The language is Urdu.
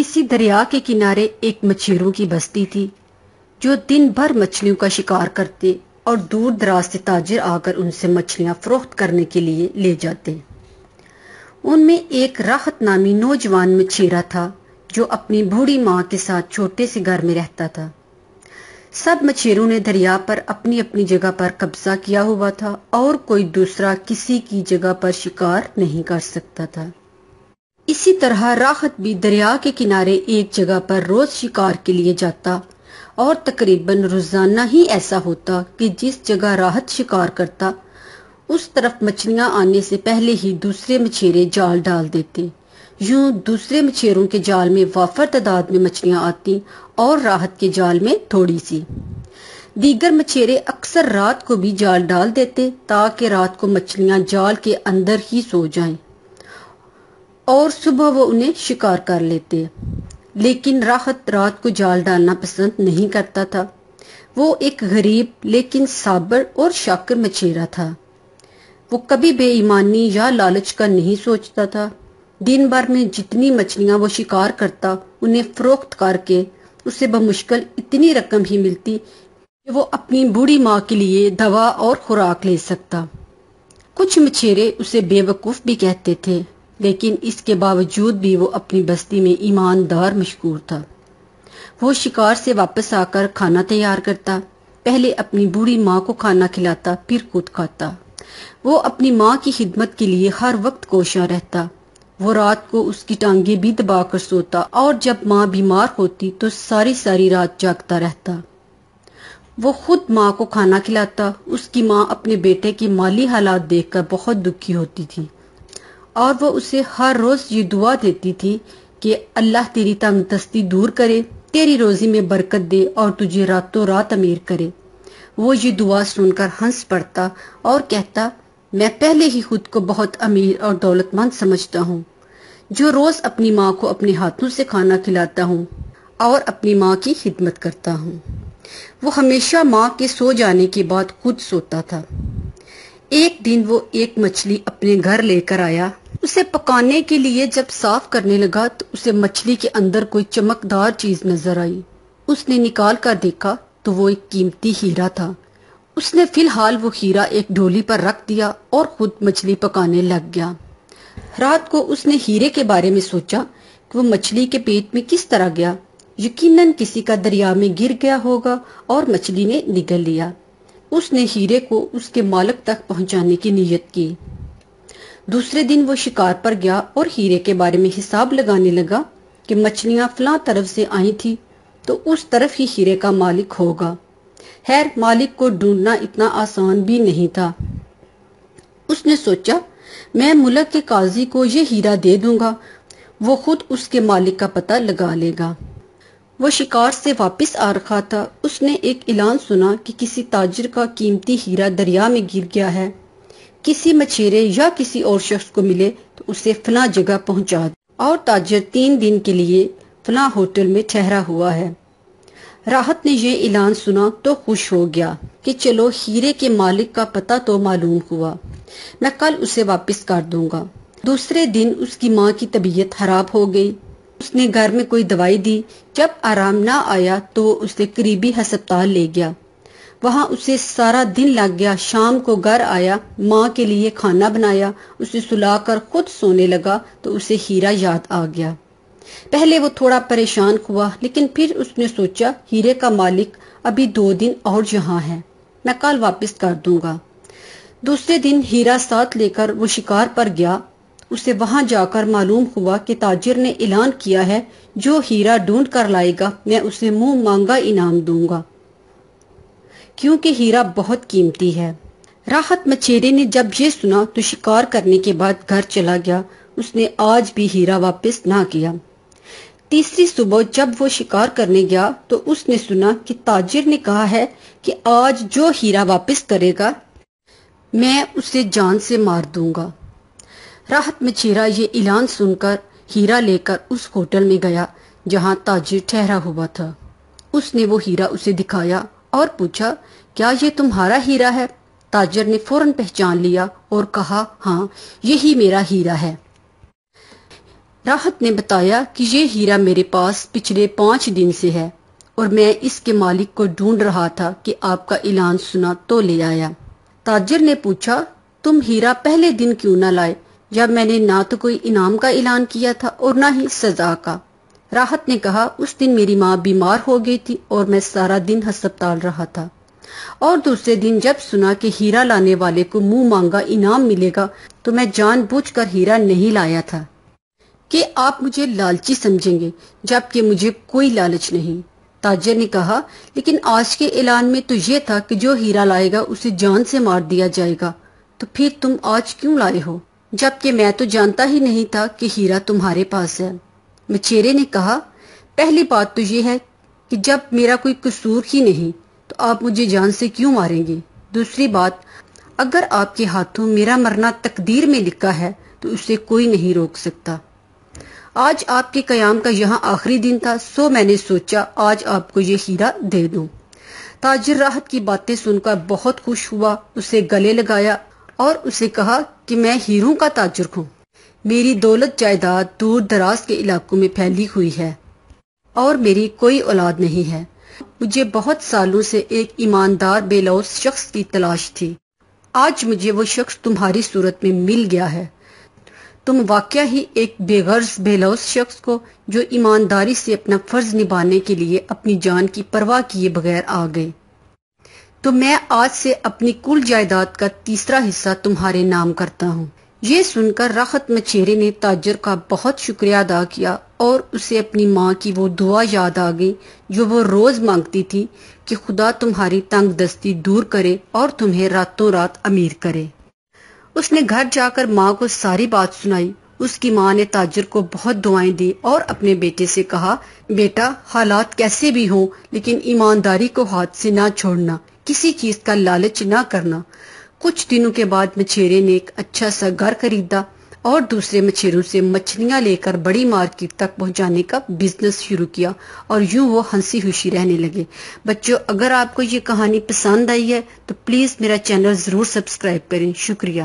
کسی دریا کے کنارے ایک مچھیروں کی بستی تھی جو دن بھر مچھلیوں کا شکار کرتے اور دور دراز سے تاجر آ کر ان سے مچھلیاں فروخت کرنے کے لیے لے جاتے۔ ان میں ایک راحت نامی نوجوان مچھیرا تھا جو اپنی بوڑھی ماں کے ساتھ چھوٹے سے گھر میں رہتا تھا۔ سب مچھیروں نے دریا پر اپنی اپنی جگہ پر قبضہ کیا ہوا تھا اور کوئی دوسرا کسی کی جگہ پر شکار نہیں کر سکتا تھا۔ اسی طرح راحت بھی دریا کے کنارے ایک جگہ پر روز شکار کے لیے جاتا اور تقریباً روزانہ ہی ایسا ہوتا کہ جس جگہ راحت شکار کرتا اس طرف مچھلیاں آنے سے پہلے ہی دوسرے مچھیرے جال ڈال دیتے۔ یوں دوسرے مچھیروں کے جال میں وافر تعداد میں مچھلیاں آتی اور راحت کے جال میں تھوڑی سی۔ دیگر مچھیرے اکثر رات کو بھی جال ڈال دیتے تاکہ رات کو مچھلیاں جال کے اندر ہی سو جائیں اور صبح وہ انہیں شکار کر لیتے۔ لیکن راحت رات کو جال ڈالنا پسند نہیں کرتا تھا۔ وہ ایک غریب لیکن صابر اور شاکر مچھیرا تھا۔ وہ کبھی بے ایمانی یا لالچ کا نہیں سوچتا تھا۔ دن بھر میں جتنی مچھلیاں وہ شکار کرتا انہیں فروخت کر کے اسے بمشکل اتنی رقم ہی ملتی کہ وہ اپنی بوڑھی ماں کے لیے دوا اور خوراک لے سکتا۔ کچھ مچھیرے اسے بے وقوف بھی کہتے تھے لیکن اس کے باوجود بھی وہ اپنی بستی میں ایماندار مشہور تھا۔ وہ شکار سے واپس آ کر کھانا تیار کرتا، پہلے اپنی بوڑھی ماں کو کھانا کھلاتا پھر خود کھاتا۔ وہ اپنی ماں کی خدمت کے لیے ہر وقت کوشاں رہتا۔ وہ رات کو اس کی ٹانگیں بھی دبا کر سوتا اور جب ماں بیمار ہوتی تو ساری ساری رات جاگتا رہتا۔ وہ خود ماں کو کھانا کھلاتا۔ اس کی ماں اپنے بیٹے کے مالی حالات دیکھ کر بہت دکھی ہوتی تھی اور وہ اسے ہر روز یہ دعا دیتی تھی کہ اللہ تیری تنگ دستی دور کرے، تیری روزی میں برکت دے اور تجھے راتوں رات امیر کرے۔ وہ یہ دعا سن کر ہنس پڑتا اور کہتا، میں پہلے ہی خود کو بہت امیر اور دولت مند سمجھتا ہوں جو روز اپنی ماں کو اپنے ہاتھوں سے کھانا کھلاتا ہوں اور اپنی ماں کی خدمت کرتا ہوں۔ وہ ہمیشہ ماں کے سو جانے کے بعد خود سوتا تھا۔ ایک دن وہ ایک مچھلی اپنے گھر لے کر آیا۔ اسے پکانے کے لیے جب صاف کرنے لگا تو اسے مچھلی کے اندر کوئی چمکدار چیز نظر آئی۔ اس نے نکال کر دیکھا تو وہ ایک قیمتی ہیرا تھا۔ اس نے فی الحال وہ ہیرا ایک ڈولی پر رکھ دیا اور خود مچھلی پکانے لگ گیا۔ رات کو اس نے ہیرے کے بارے میں سوچا کہ وہ مچھلی کے پیٹ میں کس طرح گیا۔ یقیناً کسی کا دریا میں گر گیا ہوگا اور مچھلی نے نگل لیا۔ اس نے ہیرے کو اس کے مالک تک پہنچانے کی نیت کی۔ دوسرے دن وہ شکار پر گیا اور ہیرے کے بارے میں حساب لگانے لگا کہ مچھلیاں فلاں طرف سے آئی تھی تو اس طرف ہی ہیرے کا مالک ہوگا۔ خیر مالک کو ڈھونڈنا اتنا آسان بھی نہیں تھا۔ اس نے سوچا میں ملک کے قاضی کو یہ ہیرا دے دوں گا، وہ خود اس کے مالک کا پتہ لگا لے گا۔ وہ شکار سے واپس آ رہا تھا، اس نے ایک اعلان سنا کہ کسی تاجر کا قیمتی ہیرا دریا میں گر گیا ہے، کسی مچھیرے یا کسی اور شخص کو ملے تو اسے فلاں جگہ پہنچا دے، اور تاجر 3 دن کے لیے فلاں ہوٹل میں ٹھہرا ہوا ہے۔ راحت نے یہ اعلان سنا تو خوش ہو گیا کہ چلو ہیرے کے مالک کا پتہ تو معلوم ہوا، میں کل اسے واپس کر دوں گا۔ دوسرے دن اس کی ماں کی طبیعت خراب ہو گئی۔ اس نے گھر میں کوئی دوائی دی، جب آرام نہ آیا تو وہ اسے قریبی ہسپتال لے گیا۔ وہاں اسے سارا دن لگ گیا۔ شام کو گھر آیا، ماں کے لیے کھانا بنایا، اسے سلا کر خود سونے لگا تو اسے ہیرا یاد آ گیا۔ پہلے وہ تھوڑا پریشان ہوا لیکن پھر اس نے سوچا ہیرے کا مالک ابھی 2 دن اور یہاں ہے، میں کل واپس کر دوں گا۔ دوسرے دن ہیرا ساتھ لے کر وہ شکار پر گیا۔ اسے وہاں جا کر معلوم ہوا کہ تاجر نے اعلان کیا ہے جو ہیرا ڈھونڈ کر لائے گا میں اسے منہ مانگا انعام دوں گا، کیونکہ ہیرا بہت قیمتی ہے۔ راحت مچھیرے نے جب یہ سنا تو شکار کرنے کے بعد گھر چلا گیا۔ اس نے آج بھی ہیرا واپس نہ کیا۔ تیسری صبح جب وہ شکار کرنے گیا تو اس نے سنا کہ تاجر نے کہا ہے کہ آج جو ہیرا واپس کرے گا میں اسے جان سے مار دوں گا۔ راحت مچھیرا یہ اعلان سن کر ہیرا لے کر اس ہوٹل میں گیا جہاں تاجر ٹھہرا ہوا تھا۔ اس نے وہ ہیرا اسے دکھایا اور پوچھا کیا یہ تمہارا ہیرا ہے؟ تاجر نے فوراً پہچان لیا اور کہا ہاں یہی میرا ہیرا ہے۔ راحت نے بتایا کہ یہ ہیرا میرے پاس پچھلے 5 دن سے ہے اور میں اس کے مالک کو ڈھونڈ رہا تھا کہ آپ کا اعلان سنا تو لے آیا۔ تاجر نے پوچھا، تم ہیرا پہلے دن کیوں نہ لائے جب میں نے نہ تو کوئی انعام کا اعلان کیا تھا اور نہ ہی سزا کا؟ راحت نے کہا، اس دن میری ماں بیمار ہو گئی تھی اور میں سارا دن ہسپتال رہا تھا، اور دوسرے دن جب سنا کہ ہیرا لانے والے کو منہ مانگا انعام ملے گا تو میں جان بوجھ کر ہیرا نہیں لایا تھا کہ آپ مجھے لالچی سمجھیں گے، جبکہ مجھے کوئی لالچ نہیں۔ تاجر نے کہا، لیکن آج کے اعلان میں تو یہ تھا کہ جو ہیرا لائے گا اسے جان سے مار دیا جائے گا، تو پھر تم آج کیوں لائے ہو، جبکہ میں تو جانتا ہی نہیں تھا کہ ہیرا تمہارے پاس ہے؟ مچھیرے نے کہا، پہلی بات تو یہ ہے کہ جب میرا کوئی قصور ہی نہیں تو آپ مجھے جان سے کیوں ماریں گے؟ دوسری بات، اگر آپ کے ہاتھوں میرا مرنا تقدیر میں لکھا ہے تو اسے کوئی نہیں روک سکتا۔ آج آپ کے قیام کا یہاں آخری دن تھا، سو میں نے سوچا آج آپ کو یہ ہیرا دے دوں۔ تاجر راحت کی باتیں سن کر بہت خوش ہوا، اسے گلے لگایا اور اسے کہا کہ میں ہیروں کا تاجر ہوں، میری دولت جائیداد دور دراز کے علاقوں میں پھیلی ہوئی ہے اور میری کوئی اولاد نہیں ہے۔ مجھے بہت سالوں سے ایک ایماندار بے لوث شخص کی تلاش تھی، آج مجھے وہ شخص تمہاری صورت میں مل گیا ہے۔ تم واقعہ ہی ایک بے غرض بے لوث شخص کو جو ایمانداری سے اپنا فرض نبھانے کے لیے اپنی جان کی پرواہ کیے بغیر آ گئے، تو میں آج سے اپنی کل جائیداد کا تیسرا حصہ تمہارے نام کرتا ہوں۔ یہ سن کر راحت مچھیرے نے تاجر کا بہت شکریہ ادا کیا اور اسے اپنی ماں کی وہ دعا یاد آ گئی جو وہ روز مانگتی تھی کہ خدا تمہاری تنگ دستی دور کرے اور تمہیں راتوں رات امیر کرے۔ اس نے گھر جا کر ماں کو ساری بات سنائی۔ اس کی ماں نے تاجر کو بہت دعائیں دی اور اپنے بیٹے سے کہا، بیٹا، حالات کیسے بھی ہوں لیکن ایمانداری کو ہاتھ سے نہ چھوڑنا، کسی چیز کا لالچ نہ کرنا۔ کچھ دنوں کے بعد مچھیرے نے ایک اچھا سا گھر خریدا اور دوسرے مچھیروں سے مچھلیاں لے کر بڑی مارکیٹ تک پہنچانے کا بزنس شروع کیا اور یوں وہ ہنسی خوشی رہنے لگے۔ بچوں، اگر آپ کو یہ کہانی پسند آئی ہے تو پلیز میرا چینل ضرور سبسکرائب کریں۔ شکریہ۔